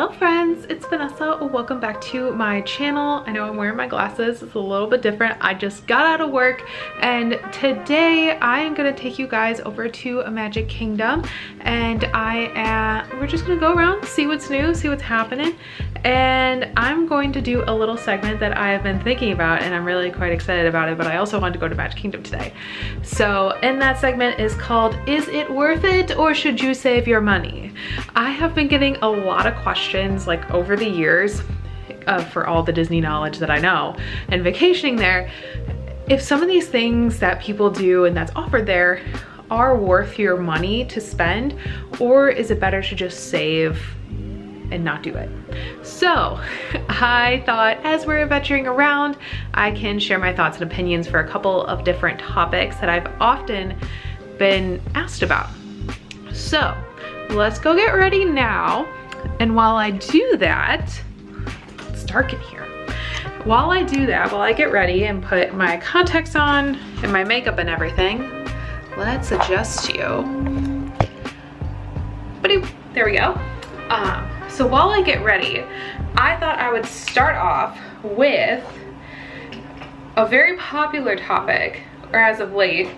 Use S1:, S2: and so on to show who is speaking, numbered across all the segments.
S1: Hello friends, it's Vanessa. Welcome back to my channel. I know I'm wearing my glasses. It's a little bit different. I just got out of work and today I am gonna take you guys over to a Magic Kingdom and we're just gonna go around, see what's new, see what's happening. And I'm going to do a little segment that I have been thinking about and I'm really quite excited about it, but I also want to go to Magic Kingdom today. So in that segment is called, is it worth it or should you save your money? I have been getting a lot of questions like over the years for all the Disney knowledge that I know and vacationing there, if some of these things that people do and that's offered there are worth your money to spend, or is it better to just save and not do it? So I thought as we're adventuring around, I can share my thoughts and opinions for a couple of different topics that I've often been asked about. So let's go get ready now. And while I do that, it's dark in here. While I do that, while I get ready and put my contacts on and my makeup and everything, let's adjust you. There we go. So while I get ready, I thought I would start off with a very popular topic, or as of late,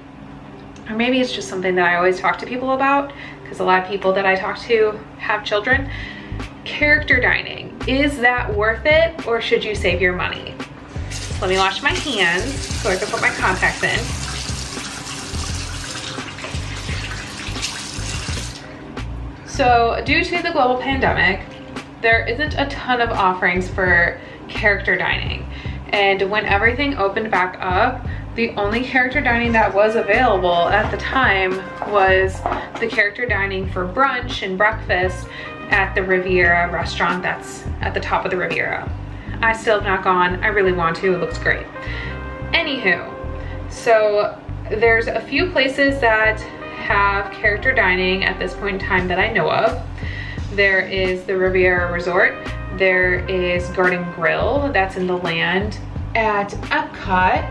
S1: or maybe it's just something that I always talk to people about, because a lot of people that I talk to have children. Character dining, is that worth it or should you save your money? Let me wash my hands so I can put my contacts in. So due to the global pandemic, there isn't a ton of offerings for character dining. And when everything opened back up, the only character dining that was available at the time was the character dining for brunch and breakfast at the Riviera restaurant that's at the top of the Riviera. I still have not gone. I really want to. It looks great. Anywho, so there's a few places that have character dining at this point in time that I know of. There is the Riviera Resort. There is Garden Grill, that's in the land at Epcot.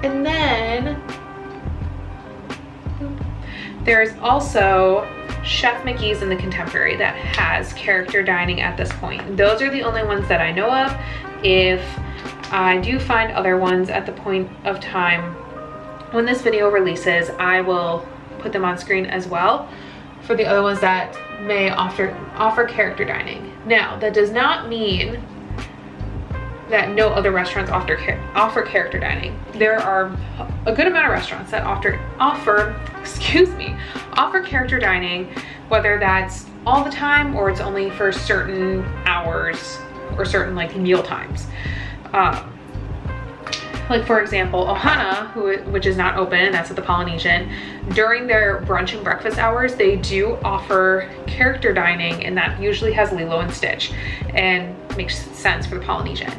S1: And then there's also Chef Mickey's in the Contemporary that has character dining at this point. Those are the only ones that I know of. If I do find other ones at the point of time when this video releases, I will put them on screen as well for the other ones that may offer character dining. Now, that does not mean that no other restaurants offer character dining. There are a good amount of restaurants that offer character dining, whether that's all the time or it's only for certain hours or certain like meal times. Like for example, Ohana, which is not open, and that's at the Polynesian, during their brunch and breakfast hours, they do offer character dining, and that usually has Lilo and Stitch, and makes sense for the Polynesian.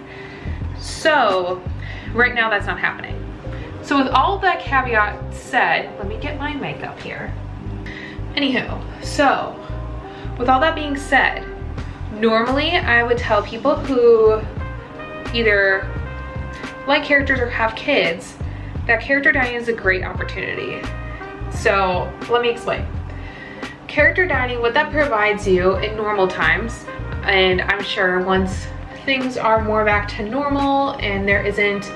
S1: So right now that's not happening. So with all of that caveat said, let me get my makeup here. Anywho, so with all that being said, normally I would tell people who either like characters or have kids that character dining is a great opportunity. So let me explain. Character dining, what that provides you in normal times, and I'm sure once things are more back to normal and there isn't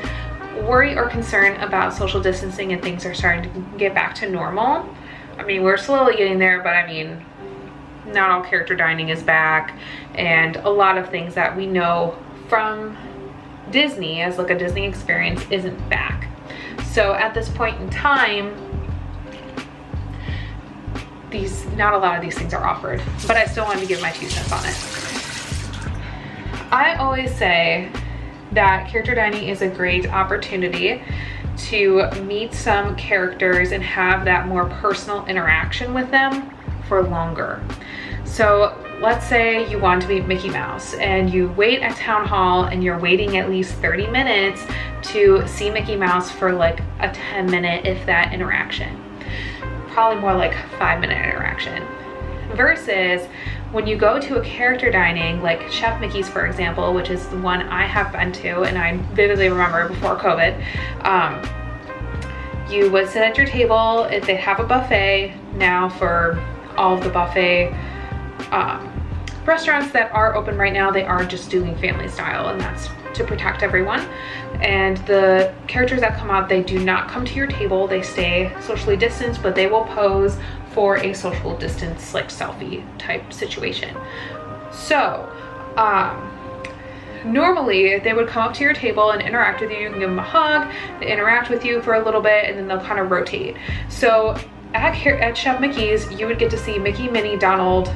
S1: worry or concern about social distancing and things are starting to get back to normal. I mean, we're slowly getting there, but I mean, not all character dining is back, and a lot of things that we know from Disney as like a Disney experience isn't back. So at this point in time, not a lot of these things are offered, but I still wanted to give my 2 cents on it. I always say that character dining is a great opportunity to meet some characters and have that more personal interaction with them for longer. So let's say you want to meet Mickey Mouse and you wait at Town Hall and you're waiting at least 30 minutes to see Mickey Mouse for like a 10-minute, if that, interaction. Probably more like 5-minute interaction. Versus when you go to a character dining, like Chef Mickey's, for example, which is the one I have been to and I vividly remember before COVID, you would sit at your table. They have a buffet now for all of the buffet restaurants that are open right now, they are just doing family style, and that's to protect everyone. And the characters that come out, they do not come to your table. They stay socially distanced, but they will pose for a social distance, like selfie type situation. So normally they would come up to your table and interact with you. You can give them a hug, they interact with you for a little bit, and then they'll kind of rotate. So at Chef Mickey's, you would get to see Mickey, Minnie, Donald,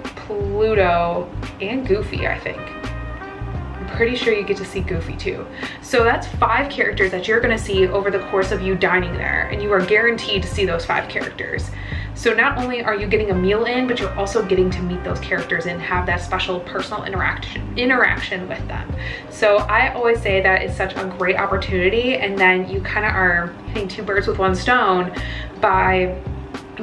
S1: Pluto, and Goofy, I think. I'm pretty sure you get to see Goofy too. So that's 5 characters that you're gonna see over the course of you dining there, and you are guaranteed to see those 5 characters. So not only are you getting a meal in, but you're also getting to meet those characters and have that special personal interaction with them. So I always say that is such a great opportunity, and then you kind of are hitting 2 birds with 1 stone by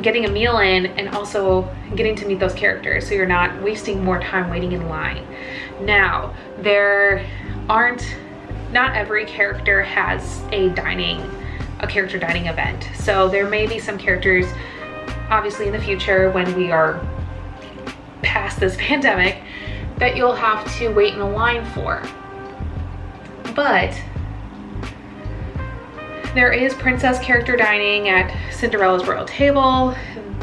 S1: getting a meal in and also getting to meet those characters, so you're not wasting more time waiting in line. Now, not every character has a character dining event. So there may be some characters, obviously in the future when we are past this pandemic, that you'll have to wait in a line for. But there is princess character dining at Cinderella's Royal Table.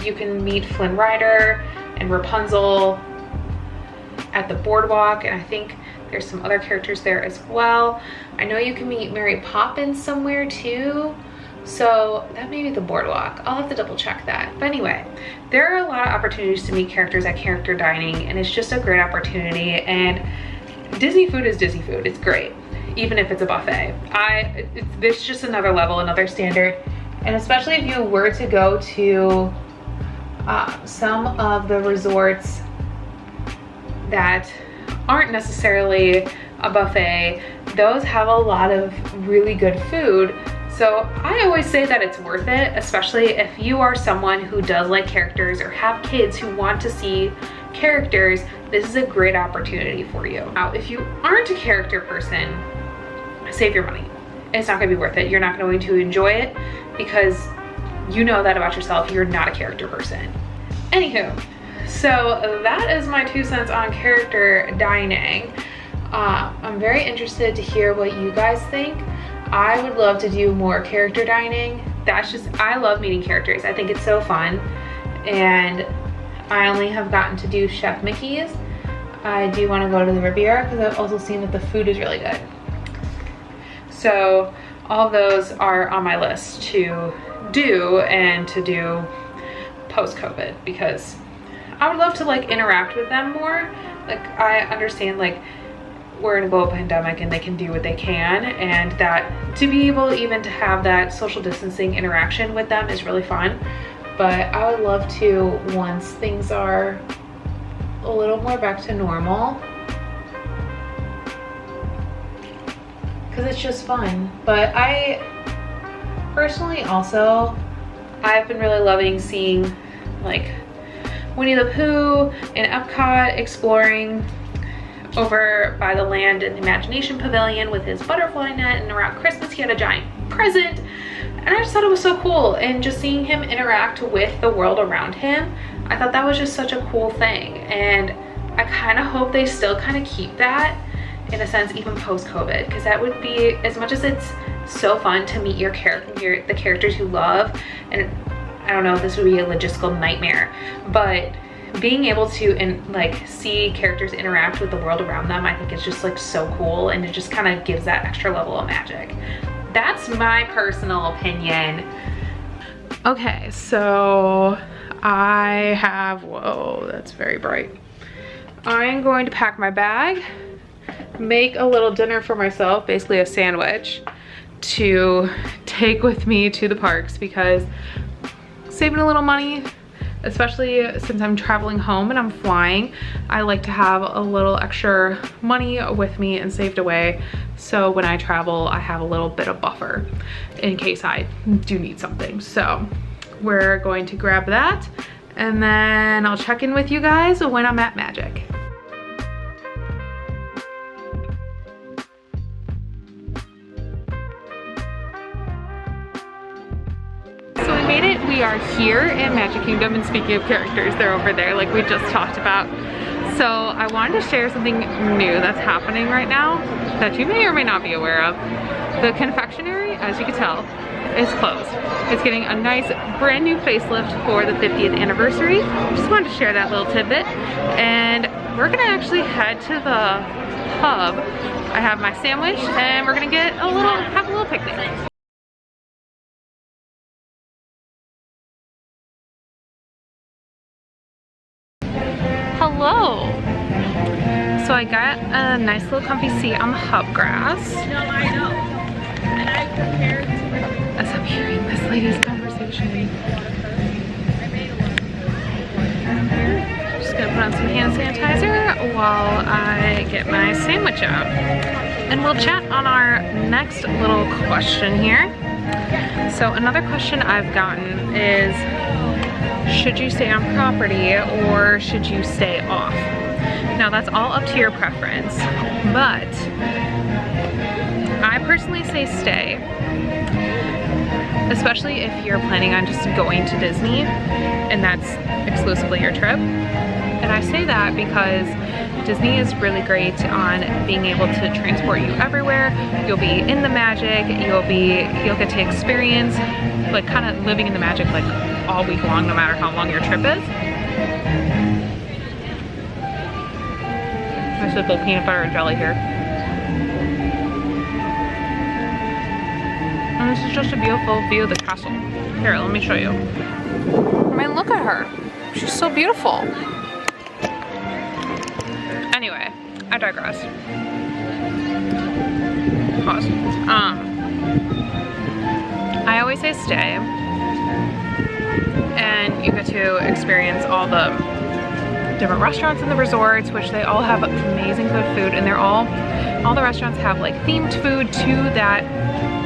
S1: You can meet Flynn Rider and Rapunzel at the boardwalk, and I think there's some other characters there as well. I know you can meet Mary Poppins somewhere too, so that may be the boardwalk. I'll have to double check that. But anyway, there are a lot of opportunities to meet characters at character dining, and it's just a great opportunity. And Disney food is Disney food. It's great, even if it's a buffet. There's just another level, another standard. And especially if you were to go to some of the resorts that aren't necessarily a buffet, those have a lot of really good food. So I always say that it's worth it, especially if you are someone who does like characters or have kids who want to see characters. This is a great opportunity for you. Now, if you aren't a character person, save your money. It's not gonna be worth it. You're not going to enjoy it because you know that about yourself. You're not a character person. Anywho, so that is my 2 cents on character dining. I'm very interested to hear what you guys think. I would love to do more character dining. I love meeting characters. I think it's so fun. And I only have gotten to do Chef Mickey's. I do want to go to the Riviera because I've also seen that the food is really good. So all of those are on my list to do, and to do post-COVID, because I would love to like interact with them more. Like, I understand like we're in a global pandemic and they can do what they can, and that to be able even to have that social distancing interaction with them is really fun. But I would love to, once things are a little more back to normal, because it's just fun. But I personally also, I've been really loving seeing like Winnie the Pooh and Epcot, exploring over by the Land and Imagination Pavilion with his butterfly net, and around Christmas he had a giant present, and I just thought it was so cool. And just seeing him interact with the world around him, I thought that was just such a cool thing. And I kind of hope they still kind of keep that in a sense even post-COVID, because that would be, as much as it's so fun to meet the characters you love, and I don't know if this would be a logistical nightmare, but being able to like see characters interact with the world around them, I think it's just like so cool, and it just kind of gives that extra level of magic. That's my personal opinion. Okay, so I have, whoa, that's very bright. I'm going to pack my bag, make a little dinner for myself, basically a sandwich, to take with me to the parks, because saving a little money, especially since I'm traveling home and I'm flying, I like to have a little extra money with me and saved away, so when I travel I have a little bit of buffer in case I do need something. So we're going to grab that, and then I'll check in with you guys when I'm at Magic. We are here in Magic Kingdom, and speaking of characters, they're over there like we just talked about. So So I wanted to share something new that's happening right now that you may or may not be aware of. The confectionery, as you can tell, is closed. It's getting a nice brand new facelift for the 50th anniversary. Just wanted to share that little tidbit. And we're gonna actually head to the pub. I have my sandwich and we're gonna have a little picnic. Hello. So I got a nice little comfy seat on the hub grass.
S2: No, I know. And I prepared to...
S1: As I'm hearing this lady's conversation. Just gonna put on some hand sanitizer while I get my sandwich out. And we'll chat on our next little question here. So another question I've gotten is, should you stay on property or should you stay off? Now that's all up to your preference, but I personally say stay, especially if you're planning on just going to Disney and that's exclusively your trip. And I say that because Disney is really great on being able to transport you everywhere. You'll be in the magic, you'll get to experience like kind of living in the magic like all week long, no matter how long your trip is. Nice little peanut butter and jelly here. And this is just a beautiful view of the castle. Here, let me show you. I mean, look at her. She's so beautiful. Anyway, I digress. Pause. I always say stay, and you get to experience all the different restaurants in the resorts, which they all have amazing good food, and all the restaurants have like themed food to that,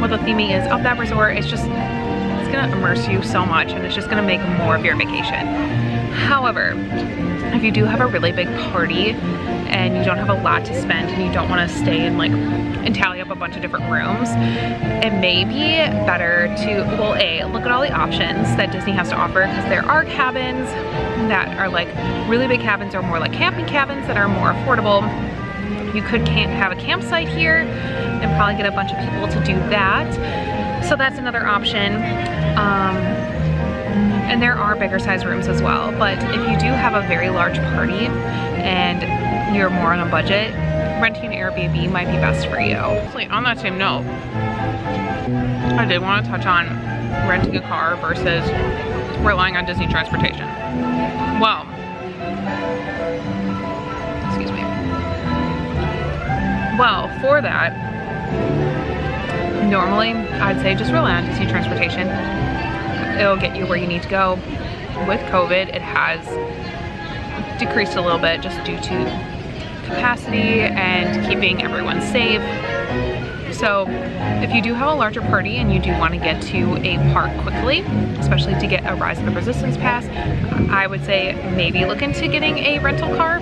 S1: what the theming is of that resort. It's gonna immerse you so much, and it's just gonna make more of your vacation. However, if you do have a really big party and you don't have a lot to spend and you don't want to stay and tally up a bunch of different rooms, it may be better to, well, A, look at all the options that Disney has to offer, because there are cabins that are like really big cabins or more like camping cabins that are more affordable. You could have a campsite here and probably get a bunch of people to do that. So that's another option. And there are bigger size rooms as well. But if you do have a very large party and you're more on a budget, renting an Airbnb might be best for you. Actually, on that same note, I did want to touch on renting a car versus relying on Disney transportation. Well, excuse me. Well, for that, normally I'd say just rely on Disney transportation. It'll get you where you need to go. With COVID, it has decreased a little bit just due to capacity and keeping everyone safe. So if you do have a larger party and you do want to get to a park quickly, especially to get a Rise of the Resistance pass, I would say maybe look into getting a rental car,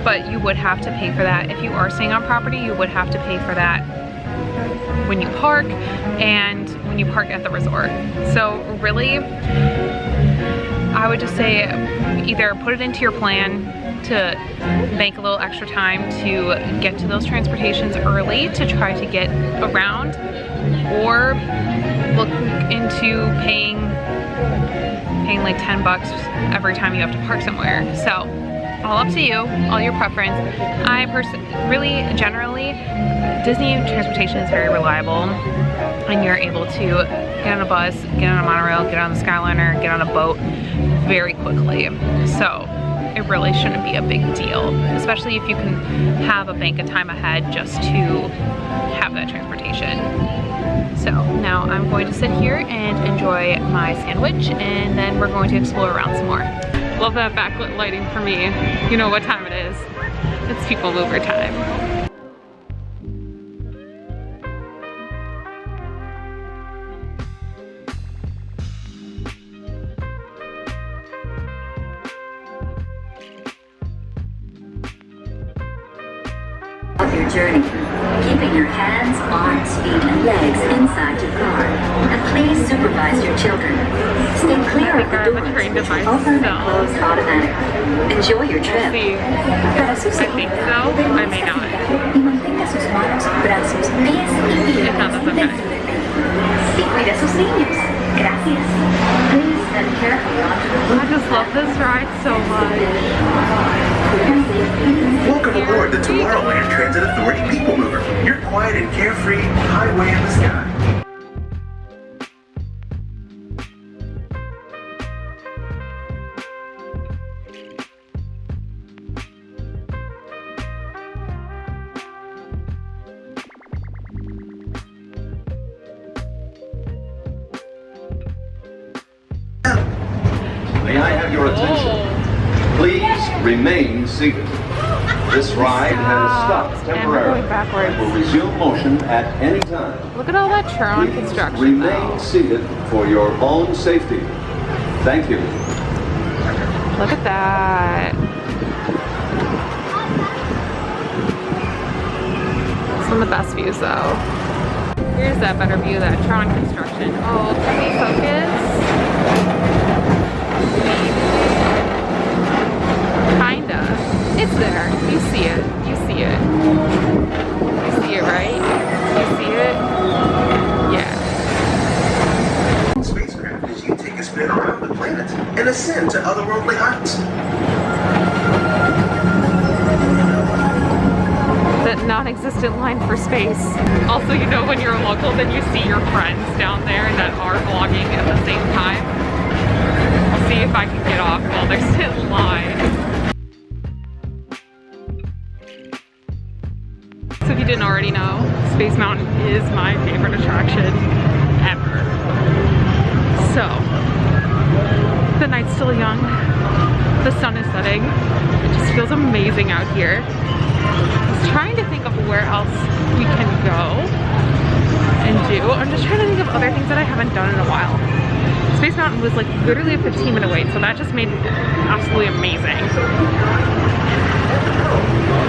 S1: but you would have to pay for that. If you are staying on property, you would have to pay for that when you park and when you park at the resort. So really, I would just say either put it into your plan to bank a little extra time to get to those transportations early to try to get around, or look into paying like 10 bucks every time you have to park somewhere. So all up to you, all your preference. I really generally, Disney transportation is very reliable, and you're able to get on a bus, get on a monorail, get on the Skyliner, get on a boat very quickly. So it really shouldn't be a big deal, especially if you can have a bank of time ahead just to have that transportation. So now I'm going to sit here and enjoy my sandwich, and then we're going to explore around some more. Love that backlit lighting for me. You know what time it is. It's people mover time.
S3: Of your journey, keeping your hands, arms, feet, and legs inside your car, and please supervise your children. Stay clear of the
S1: I have a
S3: doors,
S1: train
S3: which
S1: device,
S3: will open and
S1: so
S3: close automatically. Enjoy your trip.
S1: see.
S3: Para sus
S1: I think so. I may not.
S3: y mantenga sus manos, brazos, pies y
S1: If not, that's okay.
S3: y cuide a sus niños. Gracias. Please stand carefully onto the
S1: I just love this ride so much.
S4: Welcome aboard the Tomorrowland Transit Authority People Mover, your quiet and carefree highway in the sky.
S5: May I have your attention? Please remain seated. This ride has stopped
S1: And we're
S5: temporarily
S1: going backwards.
S5: and will resume motion at any time.
S1: Look at all that Tron
S5: Please
S1: construction
S5: remain
S1: though.
S5: seated for your own safety. Thank you.
S1: Look at that. Some of the best views though. Here's that better view of that Tron construction. Oh, can we focus? Kinda. It's there. You see it. You see it. You see it, right? You see it? Yeah.
S4: Spacecraft as you take a spin around the planet and ascend to otherworldly heights.
S1: That non-existent line for space. Also, you know when you're local, then you see your friends down there that are vlogging at the same time. I'll see if I can get off while they're still in line. So if you didn't already know, Space Mountain is my favorite attraction ever. So, the night's still young, the sun is setting, it just feels amazing out here. I was trying to think of where else we can go and do. I'm just trying to think of other things that I haven't done in a while. Space Mountain was like literally a 15-minute wait, so that just made it absolutely amazing.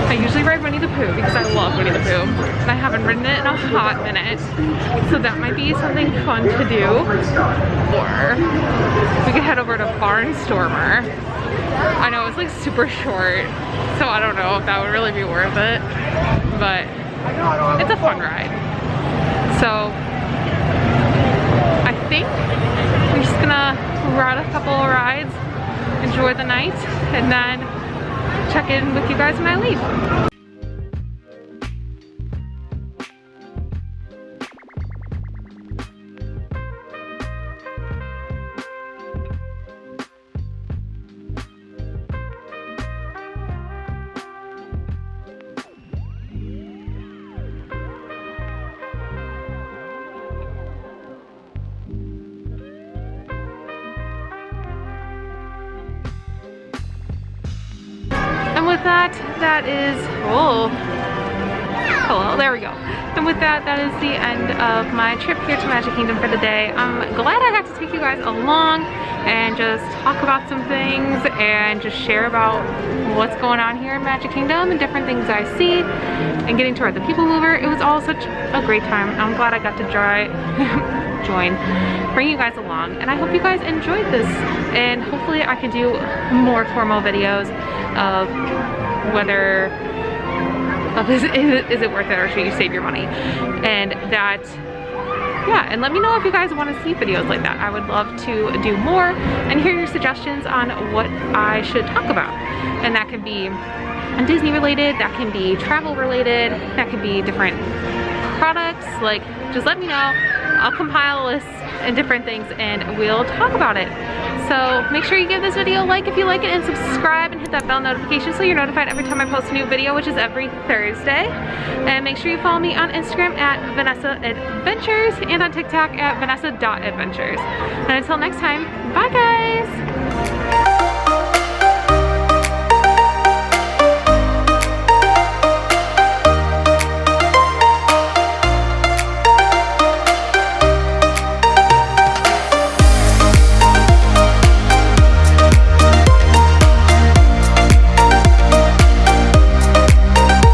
S1: I usually ride Winnie the Pooh because I love Winnie the Pooh, and I haven't ridden it in a hot minute, so that might be something fun to do. Or we could head over to Barnstormer. I know it's like super short, so I don't know if that would really be worth it, but it's a fun ride. So I think we're just gonna ride a couple of rides, enjoy the night, and then check in with you guys when I leave. And with that, that is, oh, hello, there we go. And with that, that is the end of my trip here to Magic Kingdom for the day. I'm glad I got to take you guys along and just talk about some things and just share about what's going on here in Magic Kingdom and different things I see and getting to ride the People Mover. It was all such a great time. I'm glad I got to bring you guys along, and I hope you guys enjoyed this, and hopefully I can do more formal videos of whether is it worth it or should you save your money, and that, yeah, and let me know if you guys want to see videos like that. I would love to do more and hear your suggestions on what I should talk about, and that can be Disney related, that can be travel related, that can be different products. Like, just let me know. I'll compile a list and different things and we'll talk about it. So make sure you give this video a like if you like it, and subscribe and hit that bell notification so you're notified every time I post a new video, which is every Thursday. And make sure you follow me on Instagram at Vanessa Adventures and on TikTok at Vanessa.adventures. And until next time, bye guys!